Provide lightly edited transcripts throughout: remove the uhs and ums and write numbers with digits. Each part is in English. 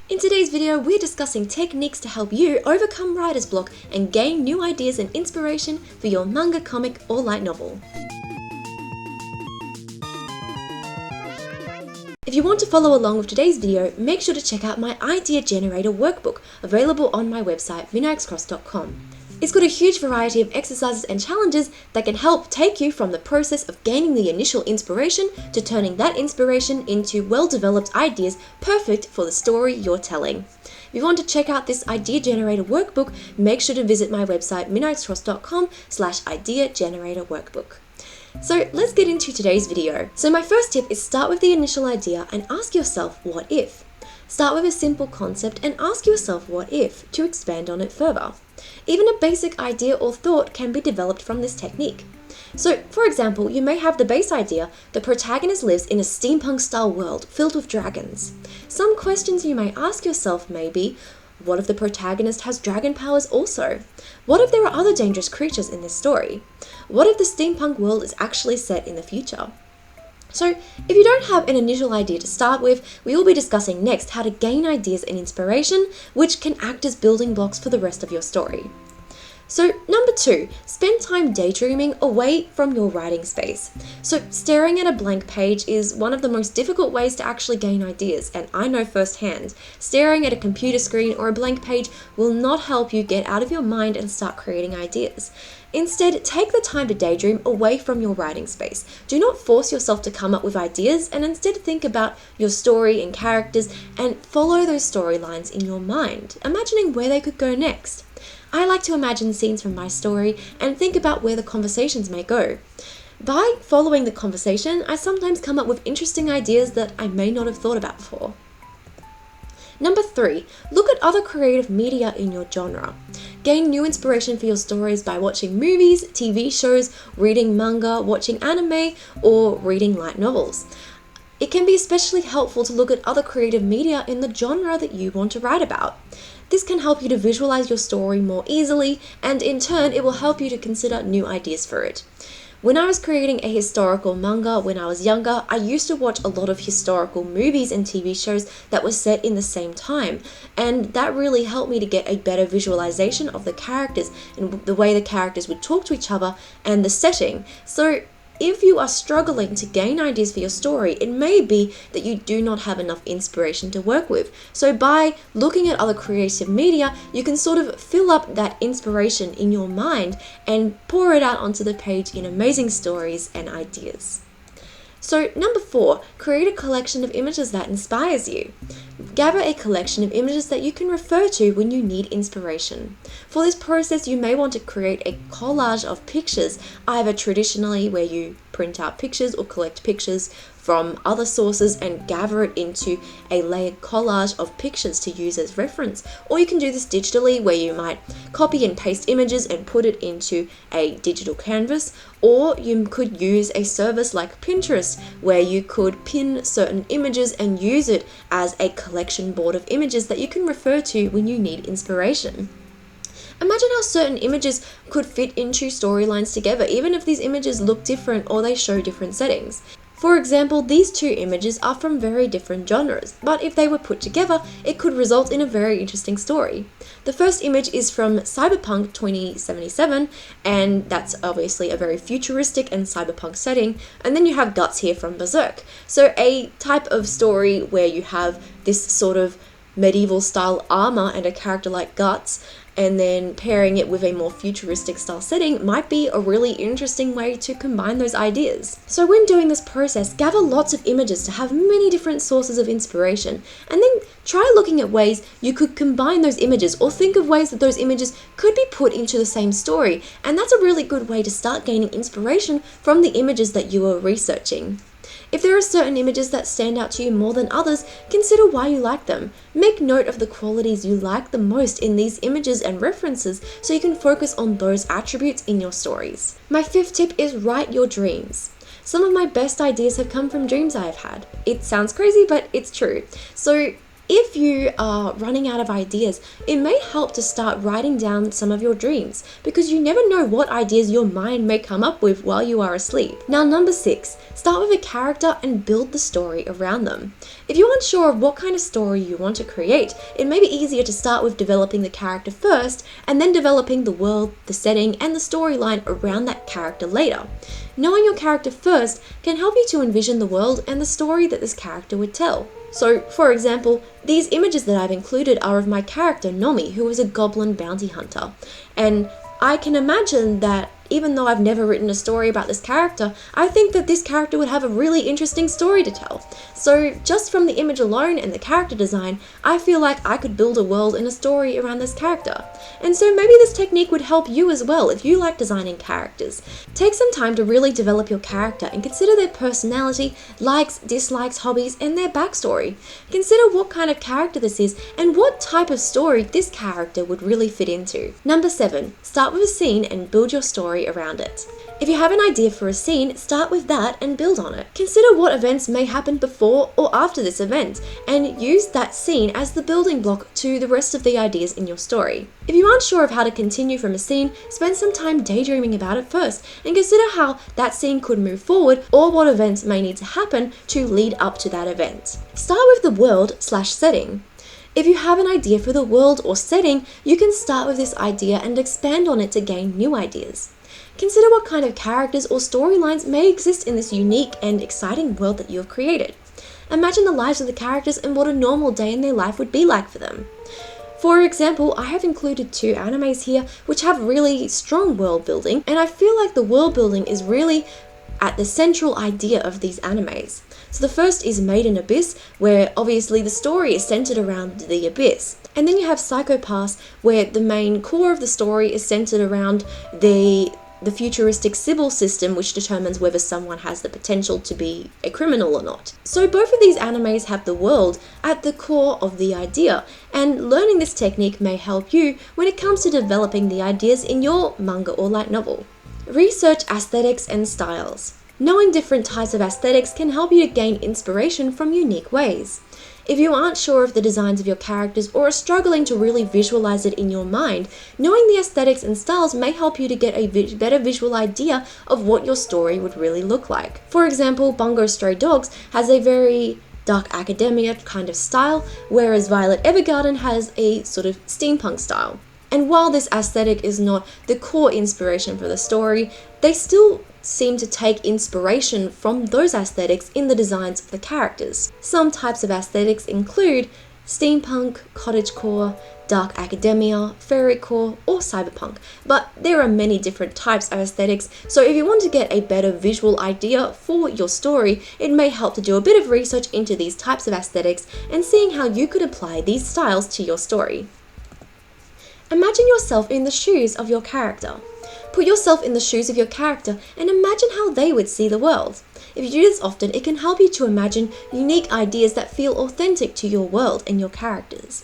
In today's video, we're discussing techniques to help you overcome writer's block and gain new ideas and inspiration for your manga, comic, or light novel. If you want to follow along with today's video, make sure to check out my Idea Generator workbook, available on my website, vinayakscross.com. It's got a huge variety of exercises and challenges that can help take you from the process of gaining the initial inspiration to turning that inspiration into well-developed ideas perfect for the story you're telling. If you want to check out this Idea Generator workbook, make sure to visit my website, vinayakscross.com/Idea Generator workbook. So let's get into today's video. So my first tip is start with the initial idea and ask yourself, what if? Start with a simple concept and ask yourself what if to expand on it further. Even a basic idea or thought can be developed from this technique. So, for example, you may have the base idea: the protagonist lives in a steampunk-style world filled with dragons. Some questions you may ask yourself may be, what if the protagonist has dragon powers also? What if there are other dangerous creatures in this story? What if the steampunk world is actually set in the future? So, if you don't have an initial idea to start with, we will be discussing next how to gain ideas and inspiration, which can act as building blocks for the rest of your story. So, number 2, spend time daydreaming away from your writing space. So, staring at a blank page is one of the most difficult ways to actually gain ideas, and I know firsthand, staring at a computer screen or a blank page will not help you get out of your mind and start creating ideas. Instead, take the time to daydream away from your writing space. Do not force yourself to come up with ideas, and instead think about your story and characters and follow those storylines in your mind, imagining where they could go next. I like to imagine scenes from my story and think about where the conversations may go. By following the conversation, I sometimes come up with interesting ideas that I may not have thought about before. Number 3, look at other creative media in your genre. Gain new inspiration for your stories by watching movies, TV shows, reading manga, watching anime, or reading light novels. It can be especially helpful to look at other creative media in the genre that you want to write about. This can help you to visualize your story more easily, and in turn, it will help you to consider new ideas for it. When I was creating a historical manga when I was younger, I used to watch a lot of historical movies and TV shows that were set in the same time, and that really helped me to get a better visualization of the characters and the way the characters would talk to each other and the setting. So, if you are struggling to gain ideas for your story, it may be that you do not have enough inspiration to work with. So by looking at other creative media, you can sort of fill up that inspiration in your mind and pour it out onto the page in amazing stories and ideas. So number 4, create a collection of images that inspires you. Gather a collection of images that you can refer to when you need inspiration. For this process, you may want to create a collage of pictures, either traditionally where you print out pictures or collect pictures from other sources and gather it into a layered collage of pictures to use as reference. Or you can do this digitally, where you might copy and paste images and put it into a digital canvas. Or you could use a service like Pinterest, where you could pin certain images and use it as a collection board of images that you can refer to when you need inspiration. Imagine how certain images could fit into storylines together, even if these images look different or they show different settings. For example, these 2 images are from very different genres, but if they were put together, it could result in a very interesting story. The first image is from Cyberpunk 2077, and that's obviously a very futuristic and cyberpunk setting, and then you have Guts here from Berserk. So a type of story where you have this sort of medieval style armor and a character like Guts, and then pairing it with a more futuristic style setting might be a really interesting way to combine those ideas. So when doing this process, gather lots of images to have many different sources of inspiration, and then try looking at ways you could combine those images, or think of ways that those images could be put into the same story, and that's a really good way to start gaining inspiration from the images that you are researching. If there are certain images that stand out to you more than others, consider why you like them. Make note of the qualities you like the most in these images and references so you can focus on those attributes in your stories. My 5th tip is write your dreams. Some of my best ideas have come from dreams I have had. It sounds crazy, but it's true. So If you are running out of ideas, it may help to start writing down some of your dreams, because you never know what ideas your mind may come up with while you are asleep. Now, number 6, start with a character and build the story around them. If you're unsure of what kind of story you want to create, it may be easier to start with developing the character first, and then developing the world, the setting, and the storyline around that character later. Knowing your character first can help you to envision the world and the story that this character would tell. So, for example, these images that I've included are of my character Nomi, who is a goblin bounty hunter. And I can imagine that even though I've never written a story about this character, I think that this character would have a really interesting story to tell. So just from the image alone and the character design, I feel like I could build a world and a story around this character. And so maybe this technique would help you as well if you like designing characters. Take some time to really develop your character and consider their personality, likes, dislikes, hobbies, and their backstory. Consider what kind of character this is and what type of story this character would really fit into. Number 7, start with a scene and build your story around it. If you have an idea for a scene, start with that and build on it. Consider what events may happen before or after this event, and use that scene as the building block to the rest of the ideas in your story. If you aren't sure of how to continue from a scene, spend some time daydreaming about it first, and consider how that scene could move forward or what events may need to happen to lead up to that event. Start with the world/setting. If you have an idea for the world or setting, you can start with this idea and expand on it to gain new ideas. Consider what kind of characters or storylines may exist in this unique and exciting world that you have created. Imagine the lives of the characters and what a normal day in their life would be like for them. For example, I have included 2 animes here which have really strong world building, and I feel like the world building is really at the central idea of these animes. So the first is Made in Abyss, where obviously the story is centered around the abyss. And then you have Psycho Pass, where the main core of the story is centered around the futuristic Sybil system, which determines whether someone has the potential to be a criminal or not. So both of these animes have the world at the core of the idea, and learning this technique may help you when it comes to developing the ideas in your manga or light novel. Research aesthetics and styles. Knowing different types of aesthetics can help you to gain inspiration from unique ways. If you aren't sure of the designs of your characters or are struggling to really visualize it in your mind, knowing the aesthetics and styles may help you to get a better visual idea of what your story would really look like. For example, Bungo Stray Dogs has a very dark academia kind of style, whereas Violet Evergarden has a sort of steampunk style. And while this aesthetic is not the core inspiration for the story, they still seem to take inspiration from those aesthetics in the designs of the characters. Some types of aesthetics include steampunk, cottagecore, dark academia, fairycore, or cyberpunk, but there are many different types of aesthetics, so if you want to get a better visual idea for your story, it may help to do a bit of research into these types of aesthetics and seeing how you could apply these styles to your story. Imagine yourself in the shoes of your character. Put yourself in the shoes of your character and imagine how they would see the world. If you do this often, it can help you to imagine unique ideas that feel authentic to your world and your characters.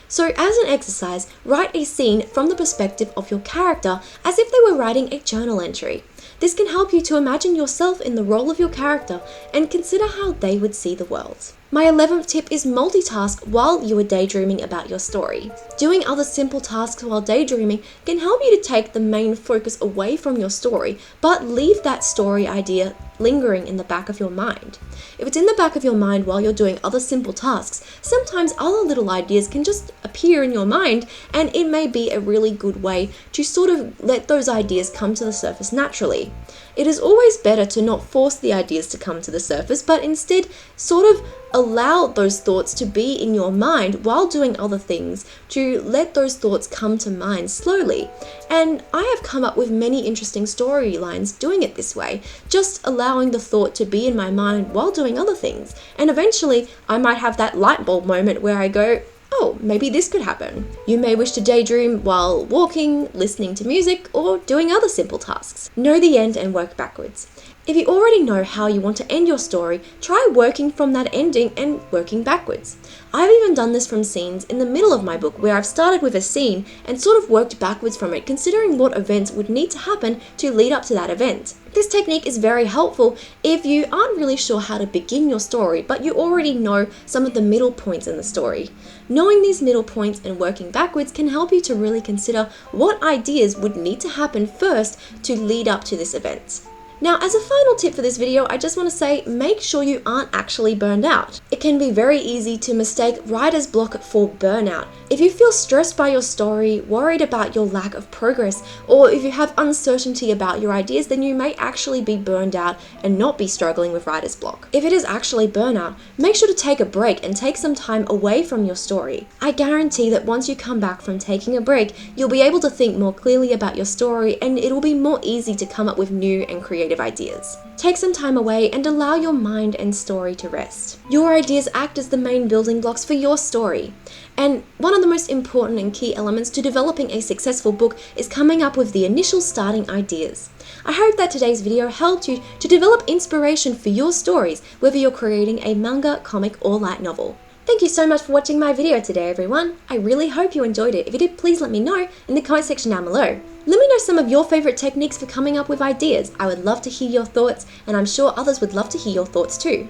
So as an exercise, write a scene from the perspective of your character as if they were writing a journal entry. This can help you to imagine yourself in the role of your character and consider how they would see the world. My 11th tip is multitask while you are daydreaming about your story. Doing other simple tasks while daydreaming can help you to take the main focus away from your story, but leave that story idea lingering in the back of your mind. If it's in the back of your mind while you're doing other simple tasks, sometimes other little ideas can just appear in your mind, and it may be a really good way to sort of let those ideas come to the surface naturally. It is always better to not force the ideas to come to the surface, but instead sort of allow those thoughts to be in your mind while doing other things, to let those thoughts come to mind slowly. And I have come up with many interesting storylines doing it this way, just allowing the thought to be in my mind while doing other things. And eventually I might have that light bulb moment where I go, oh, maybe this could happen. You may wish to daydream while walking, listening to music, or doing other simple tasks. Know the end and work backwards. If you already know how you want to end your story, try working from that ending and working backwards. I've even done this from scenes in the middle of my book where I've started with a scene and sort of worked backwards from it, considering what events would need to happen to lead up to that event. This technique is very helpful if you aren't really sure how to begin your story, but you already know some of the middle points in the story. Knowing these middle points and working backwards can help you to really consider what ideas would need to happen first to lead up to this event. Now, as a final tip for this video, I just want to say, make sure you aren't actually burned out. It can be very easy to mistake writer's block for burnout. If you feel stressed by your story, worried about your lack of progress, or if you have uncertainty about your ideas, then you may actually be burned out and not be struggling with writer's block. If it is actually burnout, make sure to take a break and take some time away from your story. I guarantee that once you come back from taking a break, you'll be able to think more clearly about your story, and it will be more easy to come up with new and creative ideas. Take some time away and allow your mind and story to rest. Your ideas act as the main building blocks for your story. And one of the most important and key elements to developing a successful book is coming up with the initial starting ideas. I hope that today's video helped you to develop inspiration for your stories, whether you're creating a manga, comic, or light novel. Thank you so much for watching my video today, everyone. I really hope you enjoyed it. If you did, please let me know in the comment section down below. Let me know some of your favorite techniques for coming up with ideas. I would love to hear your thoughts, and I'm sure others would love to hear your thoughts too.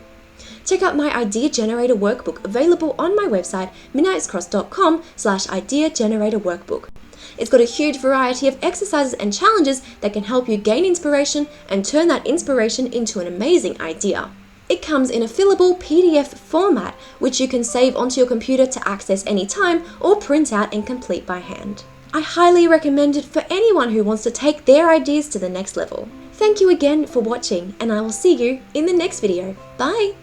Check out my Idea Generator Workbook available on my website, midnightscross.com/idea generator workbook. It's got a huge variety of exercises and challenges that can help you gain inspiration and turn that inspiration into an amazing idea. It comes in a fillable PDF format, which you can save onto your computer to access anytime or print out and complete by hand. I highly recommend it for anyone who wants to take their ideas to the next level. Thank you again for watching, and I will see you in the next video. Bye!